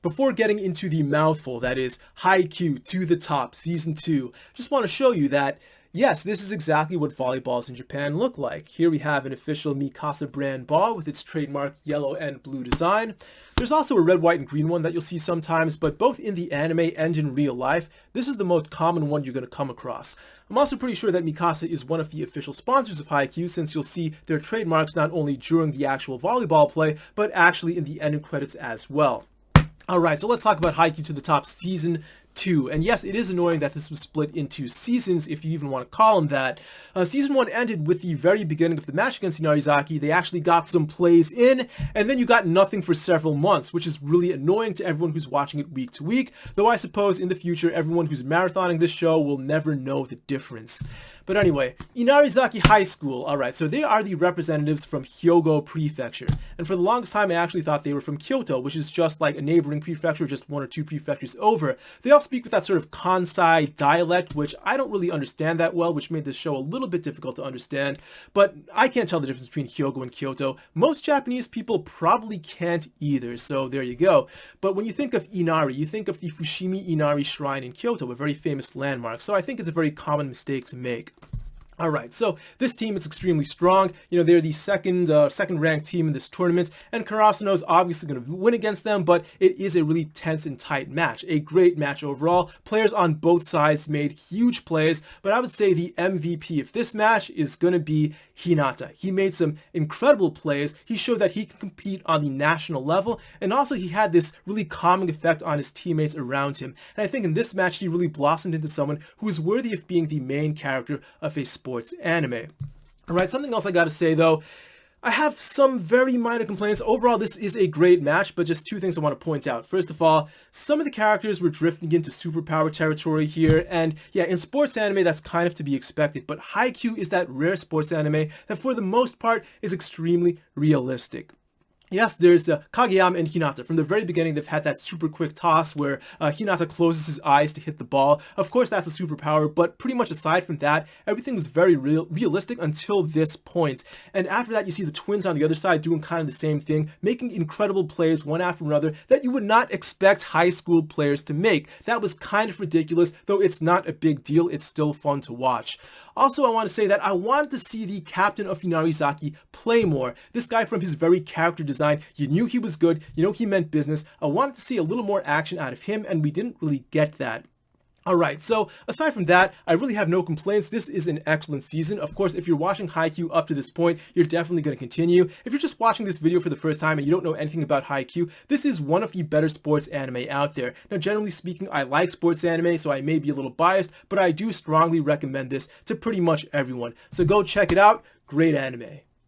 before getting into the mouthful that is Haikyuu to the Top Season 2, just want to show you that yes, this is exactly what volleyballs in Japan look like. Here we have an official Mikasa brand ball with its trademark yellow and blue design. There's also a red, white, and green one that you'll see sometimes, but both in the anime and in real life, this is the most common one you're going to come across. I'm also pretty sure that Mikasa is one of the official sponsors of Haikyuu, since you'll see their trademarks not only during the actual volleyball play, but actually in the ending credits as well. Alright, so let's talk about Haikyuu to the Top Season 2. And yes, it is annoying that this was split into seasons, if you even want to call them that. Season 1 ended with the very beginning of the match against Inarizaki. They actually got some plays in, and then you got nothing for several months, which is really annoying to everyone who's watching it week to week, though I suppose in the future everyone who's marathoning this show will never know the difference. But anyway, Inarizaki High School, alright, so they are the representatives from Hyogo Prefecture. And for the longest time I actually thought they were from Kyoto, which is just like a neighboring prefecture, just one or two prefectures over. They all speak with that sort of Kansai dialect, which I don't really understand that well, which made this show a little bit difficult to understand. But I can't tell the difference between Hyogo and Kyoto. Most Japanese people probably can't either, so there you go. But when you think of Inari, you think of the Fushimi Inari Shrine in Kyoto, a very famous landmark, so I think it's a very common mistake to make. Alright, so this team is extremely strong. You know, they're the second ranked team in this tournament, and Karasuno is obviously going to win against them, but it is a really tense and tight match. A great match overall. Players on both sides made huge plays, but I would say the MVP of this match is going to be Hinata. He made some incredible plays. He showed that he can compete on the national level, and also he had this really calming effect on his teammates around him. And I think in this match, he really blossomed into someone who is worthy of being the main character of a sports anime. Alright, something else I gotta say though, I have some very minor complaints. Overall, this is a great match, but just two things I want to point out. First of all, some of the characters were drifting into superpower territory here, and yeah, in sports anime, that's kind of to be expected, but Haikyuu is that rare sports anime that for the most part is extremely realistic. Yes, there's Kageyama and Hinata. From the very beginning, they've had that super quick toss where Hinata closes his eyes to hit the ball. Of course, that's a superpower, but pretty much aside from that, everything was very realistic until this point. And after that, you see the twins on the other side doing kind of the same thing, making incredible plays one after another that you would not expect high school players to make. That was kind of ridiculous, though it's not a big deal. It's still fun to watch. Also, I want to say that I wanted to see the captain of Inarizaki play more. This guy, from his very character design, you knew he was good, you know he meant business. I wanted to see a little more action out of him, and we didn't really get that. Alright, so aside from that, I really have no complaints. This is an excellent season. Of course, if you're watching Haikyuu up to this point, you're definitely going to continue. If you're just watching this video for the first time and you don't know anything about Haikyuu, this is one of the better sports anime out there. Now, generally speaking, I like sports anime, so I may be a little biased, but I do strongly recommend this to pretty much everyone. So go check it out. Great anime.